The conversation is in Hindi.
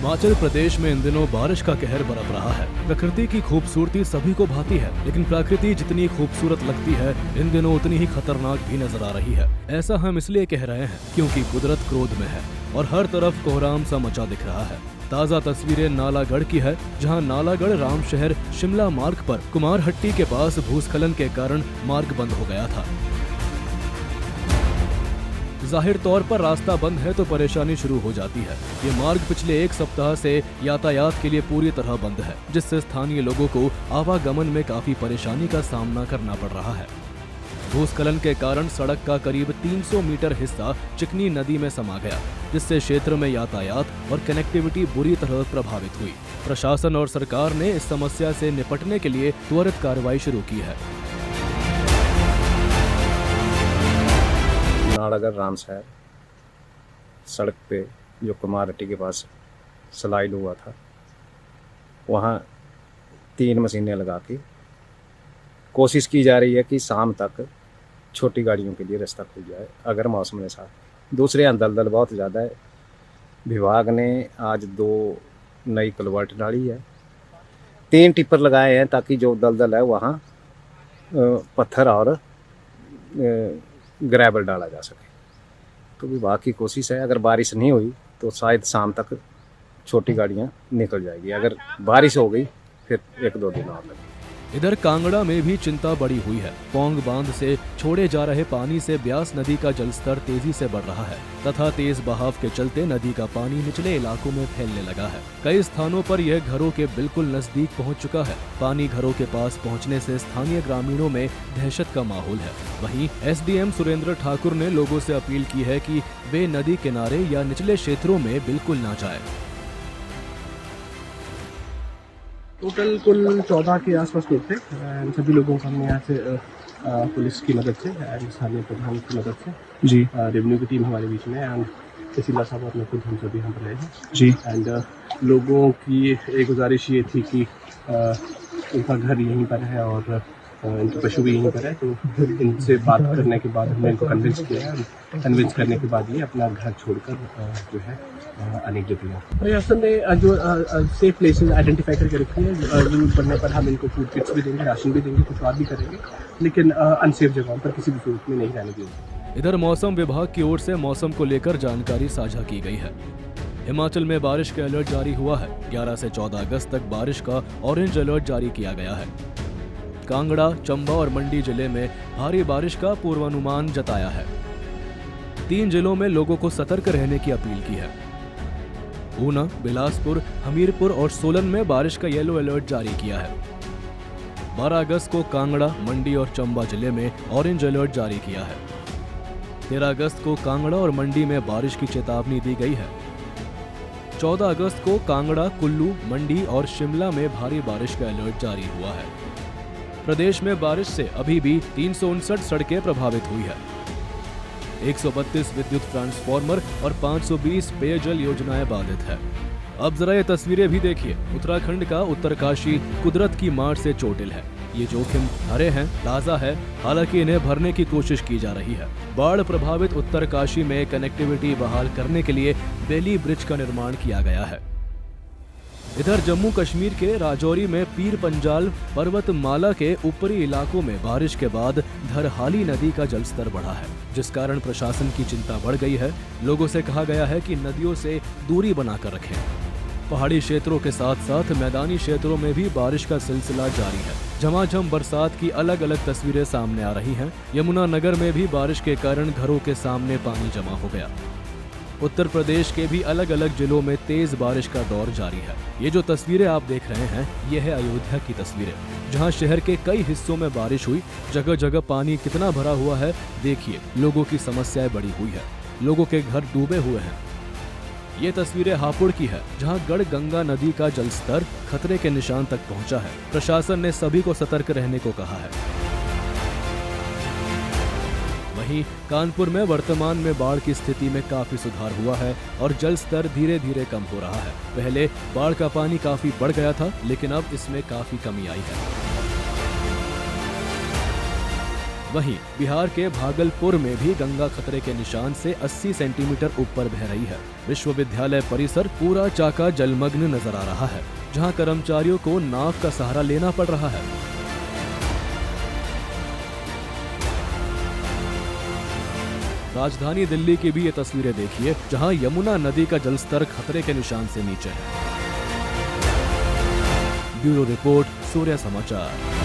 हिमाचल प्रदेश में इन दिनों बारिश का कहर बरप रहा है। प्रकृति की खूबसूरती सभी को भाती है, लेकिन प्रकृति जितनी खूबसूरत लगती है इन दिनों उतनी ही खतरनाक भी नजर आ रही है। ऐसा हम इसलिए कह रहे हैं क्योंकि कुदरत क्रोध में है और हर तरफ कोहराम सा मचा दिख रहा है। ताज़ा तस्वीरें नालागढ़ की है, जहां नालागढ़ रामशहर शिमला मार्ग पर कुमारहट्टी के पास भूस्खलन के कारण मार्ग बंद हो गया था। जाहिर तौर पर रास्ता बंद है तो परेशानी शुरू हो जाती है। ये मार्ग पिछले एक सप्ताह से यातायात के लिए पूरी तरह बंद है, जिससे स्थानीय लोगों को आवागमन में काफी परेशानी का सामना करना पड़ रहा है। भूस्खलन के कारण सड़क का करीब 300 मीटर हिस्सा चिकनी नदी में समा गया, जिससे क्षेत्र में यातायात और कनेक्टिविटी बुरी तरह प्रभावित हुई। प्रशासन और सरकार ने इस समस्या से निपटने के लिए त्वरित कार्रवाई शुरू की है। नालागढ़ रामशहर सड़क पे जो कुमारहट्टी के पास स्लाइड हुआ था, वहाँ 3 मशीनें लगा के कोशिश की जा रही है कि शाम तक छोटी गाड़ियों के लिए रास्ता खुल जाए अगर मौसम ने साथ। दूसरे यहाँ दलदल बहुत ज़्यादा है। विभाग ने आज 2 नई कलवर्ट डाली है, 3 टिप्पर लगाए हैं ताकि जो दलदल है वहाँ पत्थर और ग्रेवल डाला जा सके। तो विभाग की कोशिश है, अगर बारिश नहीं हुई तो शायद शाम तक छोटी गाड़ियां निकल जाएगी। अगर बारिश हो गई फिर 1-2 दिन और लगेंगे। इधर कांगड़ा में भी चिंता बढ़ी हुई है। पौंग बांध से छोड़े जा रहे पानी से ब्यास नदी का जलस्तर तेजी से बढ़ रहा है तथा तेज बहाव के चलते नदी का पानी निचले इलाकों में फैलने लगा है। कई स्थानों पर यह घरों के बिल्कुल नजदीक पहुंच चुका है। पानी घरों के पास पहुंचने से स्थानीय ग्रामीणों में दहशत का माहौल है। वहीं एसडीएम सुरेंद्र ठाकुर ने लोगों से अपील की है कि वे नदी किनारे या निचले क्षेत्रों में बिल्कुल न जाएं। टोटल कुल 14 के आसपास लोग थे। सभी लोगों को हमने यहाँ से पुलिस की मदद से एंड स्थानीय प्रधान की मदद से जी रेवेन्यू की टीम हमारे बीच में एंड तहसीलदार साहब और मैं खुद हम सभी हम रहे हैं जी। एंड लोगों की एक गुजारिश ये थी कि उनका घर यहीं पर है और इनके पशु भी यहीं पर है, तो इनसे बात करने के बाद हमने इनको कन्विंस किया। कन्विंस करने के बाद ये अपना घर छोड़कर जो है अनेक जगह प्रशासन ने जो सेफ प्लेसेस आइडेंटिफाई करके रखी है। जरूरत पड़ने पर हम इनको फूड किट्स भी देंगे, राशन भी देंगे, कुछ और भी करेंगे, लेकिन अनसेफ जगहों पर किसी भी सूरत में नहीं रहने देंगे। इधर मौसम विभाग की ओर से मौसम को लेकर जानकारी साझा की गई है। हिमाचल में बारिश का अलर्ट जारी हुआ है। 11 से 14 अगस्त तक बारिश का ऑरेंज अलर्ट जारी किया गया है। कांगड़ा, चंबा और मंडी जिले में भारी बारिश का पूर्वानुमान जताया है। 3 जिलों में लोगों को सतर्क रहने की अपील की है। ऊना, बिलासपुर, हमीरपुर और सोलन में बारिश का येलो अलर्ट जारी किया है। 12 अगस्त को कांगड़ा, मंडी और चंबा जिले में ऑरेंज अलर्ट जारी किया है। 13 अगस्त को कांगड़ा और मंडी में बारिश की चेतावनी दी गई है। 14 अगस्त को कांगड़ा, कुल्लू, मंडी और शिमला में भारी बारिश का अलर्ट जारी हुआ है। प्रदेश में बारिश से अभी भी 359 सड़कें प्रभावित हुई है। 132 विद्युत ट्रांसफार्मर और 520 पेयजल योजनाएं बाधित है। अब जरा ये तस्वीरें भी देखिए। उत्तराखंड का उत्तरकाशी कुदरत की मार से चोटिल है। ये जोखिम हरे हैं, ताज़ा है, हालांकि इन्हें भरने की कोशिश की जा रही है। बाढ़ प्रभावित उत्तरकाशी में कनेक्टिविटी बहाल करने के लिए बेली ब्रिज का निर्माण किया गया है। इधर जम्मू कश्मीर के राजौरी में पीर पंजाल पर्वतमाला के ऊपरी इलाकों में बारिश के बाद धरहाली नदी का जलस्तर बढ़ा है, जिस कारण प्रशासन की चिंता बढ़ गई है। लोगों से कहा गया है कि नदियों से दूरी बनाकर रखें। पहाड़ी क्षेत्रों के साथ साथ मैदानी क्षेत्रों में भी बारिश का सिलसिला जारी है। झमाझम बरसात की अलग अलग तस्वीरें सामने आ रही हैं। यमुनानगर में भी बारिश के कारण घरों के सामने पानी जमा हो गया। उत्तर प्रदेश के भी अलग अलग जिलों में तेज बारिश का दौर जारी है। ये जो तस्वीरें आप देख रहे हैं, ये है अयोध्या की तस्वीरें, जहां शहर के कई हिस्सों में बारिश हुई। जगह जगह पानी कितना भरा हुआ है देखिए। लोगों की समस्याएं बढ़ी हुई है, लोगों के घर डूबे हुए हैं। ये तस्वीरें हापुड़ की है, जहां गढ़गंगा नदी का जलस्तर खतरे के निशान तक पहुंचा है। प्रशासन ने सभी को सतर्क रहने को कहा है। वहीं कानपुर में वर्तमान में बाढ़ की स्थिति में काफी सुधार हुआ है और जल स्तर धीरे धीरे कम हो रहा है। पहले बाढ़ का पानी काफी बढ़ गया था, लेकिन अब इसमें काफी कमी आई है। वहीं बिहार के भागलपुर में भी गंगा खतरे के निशान से 80 सेंटीमीटर ऊपर बह रही है। विश्वविद्यालय परिसर पूरा चाका जलमग्न नजर आ रहा है, जहां कर्मचारियों को नाव का सहारा लेना पड़ रहा है। राजधानी दिल्ली की भी ये तस्वीरें देखिए, जहां यमुना नदी का जलस्तर खतरे के निशान से नीचे है। ब्यूरो रिपोर्ट, सूर्य समाचार।